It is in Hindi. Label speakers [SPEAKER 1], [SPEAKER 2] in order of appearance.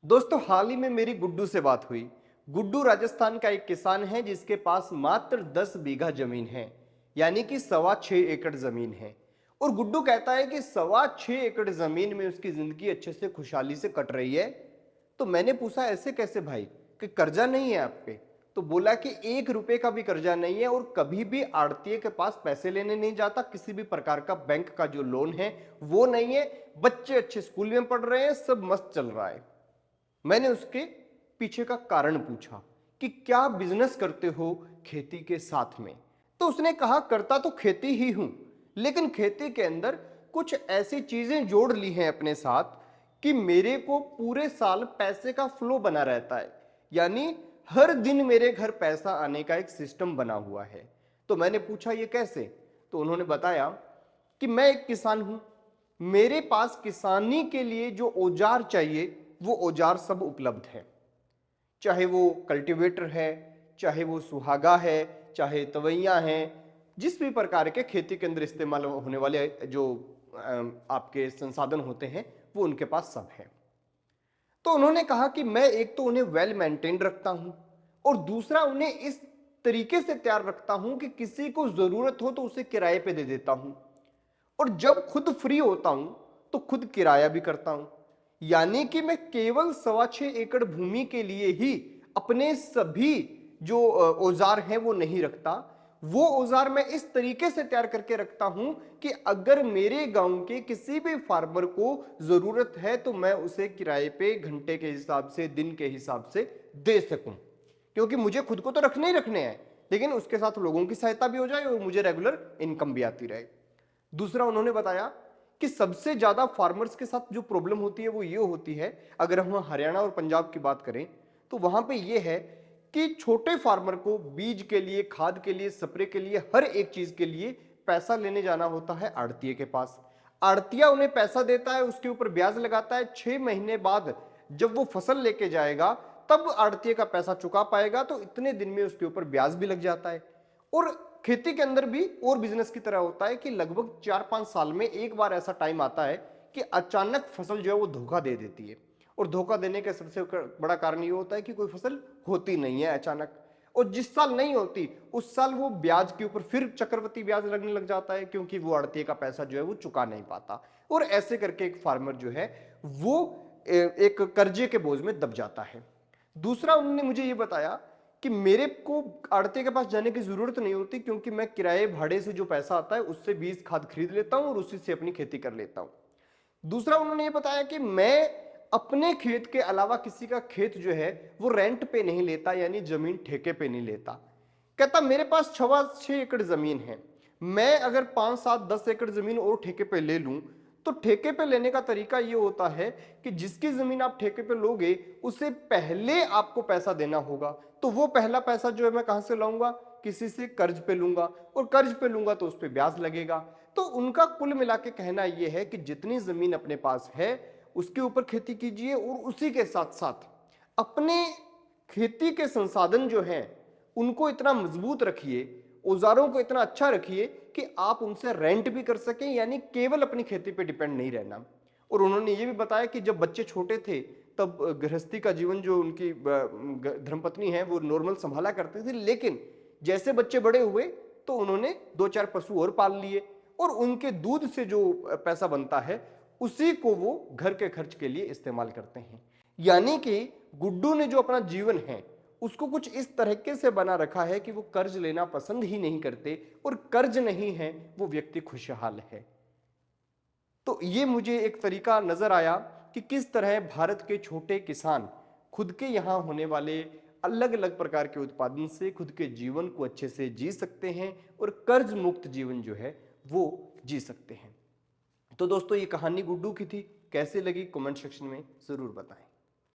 [SPEAKER 1] दोस्तों हाल ही में मेरी गुड्डू से बात हुई। गुड्डू राजस्थान का एक किसान है जिसके पास मात्र 10 बीघा जमीन है, यानी कि 6.25 एकड़ जमीन है। और गुड्डू कहता है कि 6.25 एकड़ जमीन में उसकी जिंदगी अच्छे से खुशहाली से कट रही है। तो मैंने पूछा ऐसे कैसे भाई, कि कर्जा नहीं है आप पे? तो बोला कि 1 रुपए का भी कर्जा नहीं है और कभी भी आड़तीए के पास पैसे लेने नहीं जाता, किसी भी प्रकार का बैंक का जो लोन है वो नहीं है। बच्चे अच्छे स्कूल में पढ़ रहे हैं, सब मस्त चल रहा है। मैंने उसके पीछे का कारण पूछा कि क्या बिजनेस करते हो खेती के साथ में? तो उसने कहा करता तो खेती ही हूं, लेकिन खेती के अंदर कुछ ऐसी चीजें जोड़ ली हैं अपने साथ कि मेरे को पूरे साल पैसे का फ्लो बना रहता है, यानी हर दिन मेरे घर पैसा आने का एक सिस्टम बना हुआ है। तो मैंने पूछा ये कैसे? तो उन्होंने बताया कि मैं एक किसान हूं, मेरे पास किसानी के लिए जो औजार चाहिए वो औजार सब उपलब्ध है। चाहे वो कल्टीवेटर है, चाहे वो सुहागा है, चाहे तवैया हैं, जिस भी प्रकार के खेती के अंदर इस्तेमाल होने वाले जो आपके संसाधन होते हैं वो उनके पास सब है। तो उन्होंने कहा कि मैं एक तो उन्हें वेल मेंटेन्ड रखता हूं और दूसरा उन्हें इस तरीके से तैयार रखता हूं कि किसी को जरूरत हो तो उसे किराए पे दे देता हूं, और जब खुद फ्री होता हूं तो खुद किराया भी करता हूं। यानी कि मैं केवल 6.25 एकड़ भूमि के लिए ही अपने सभी जो औजार हैं वो नहीं रखता। वो औजार मैं इस तरीके से तैयार करके रखता हूं कि अगर मेरे गांव के किसी भी फार्मर को जरूरत है तो मैं उसे किराए पे घंटे के हिसाब से, दिन के हिसाब से दे सकूं। क्योंकि मुझे खुद को तो रखने ही रखने हैं, लेकिन उसके साथ लोगों की सहायता भी हो जाए और मुझे रेगुलर इनकम भी आती रहे। दूसरा उन्होंने बताया कि सबसे ज्यादा फार्मर्स के साथ जो प्रॉब्लम होती है वो ये होती है, अगर हम हरियाणा और पंजाब की बात करें तो वहां पे ये है कि छोटे फार्मर को बीज के लिए, खाद के लिए, स्प्रे के लिए, हर एक चीज के लिए पैसा लेने जाना होता है आड़तीए के पास। आड़तिया उन्हें पैसा देता है, उसके ऊपर ब्याज लगाता है। 6 महीने बाद जब वो फसल लेके जाएगा तब आड़तिए का पैसा चुका पाएगा, तो इतने दिन में उसके ऊपर ब्याज भी लग जाता है। और खेती के अंदर भी और बिजनेस की तरह होता है कि लगभग 4-5 साल में एक बार ऐसा टाइम आता है कि अचानक फसल जो है वो धोखा दे देती है। और धोखा देने का सबसे बड़ा कारण ये होता है कि कोई फसल होती नहीं है अचानक, और जिस साल नहीं होती उस साल वो ब्याज के ऊपर फिर चक्रवृद्धि ब्याज लगने लग जाता है, क्योंकि वो आड़तिए का पैसा जो है वो चुका नहीं पाता। और ऐसे करके एक फार्मर जो है वो एक कर्जे के बोझ में दब जाता है। दूसरा उन्होंने मुझे ये बताया कि मेरे को आड़ते के पास जाने की जरूरत नहीं होती, क्योंकि मैं किराए भाड़े से जो पैसा आता है उससे बीज खाद खरीद लेता हूं और उसी से अपनी खेती कर लेता हूं। दूसरा उन्होंने ये बताया कि मैं अपने खेत के अलावा किसी का खेत जो है वो रेंट पे नहीं लेता, यानी जमीन ठेके पे नहीं लेता। कहता मेरे पास 6.25 एकड़ जमीन है, मैं अगर 5-7-10 एकड़ जमीन और ठेके पे ले लूं तो ठेके पे लेने का तरीका ये होता है कि जिसकी जमीन आप ठेके पे लोगे उसे पहले आपको पैसा देना होगा। तो वो पहला पैसा जो है मैं कहां से लाऊंगा? किसी से कर्ज पे लूंगा, और कर्ज पे लूंगा तो उस पर ब्याज लगेगा। तो उनका कुल मिला के कहना यह है कि जितनी जमीन अपने पास है उसके ऊपर खेती कीजिए, और उसी के साथ साथ अपने खेती के संसाधन जो हैं उनको इतना मजबूत रखिए, औजारों को इतना अच्छा रखिए कि आप उनसे रेंट भी कर सकें, यानी केवल अपनी खेती पे डिपेंड नहीं रहना। और उन्होंने ये भी बताया कि जब बच्चे छोटे थे तब गृहस्थी का जीवन जो उनकी धर्मपत्नी है वो नॉर्मल संभाला करते थे, लेकिन जैसे बच्चे बड़े हुए तो उन्होंने 2-4 पशु और पाल लिए, और उनके दूध से जो पैसा बनता है उसी को वो घर के खर्च के लिए इस्तेमाल करते हैं। यानी कि गुड्डू ने जो अपना जीवन है उसको कुछ इस तरीके से बना रखा है कि वो कर्ज लेना पसंद ही नहीं करते, और कर्ज नहीं है वो व्यक्ति खुशहाल है। तो ये मुझे एक तरीका नजर आया कि किस तरह भारत के छोटे किसान खुद के यहाँ होने वाले अलग अलग प्रकार के उत्पादन से खुद के जीवन को अच्छे से जी सकते हैं और कर्ज मुक्त जीवन जो है वो जी सकते हैं। तो दोस्तों ये कहानी गुड्डू की थी, कैसे लगी कमेंट सेक्शन में जरूर बताएं।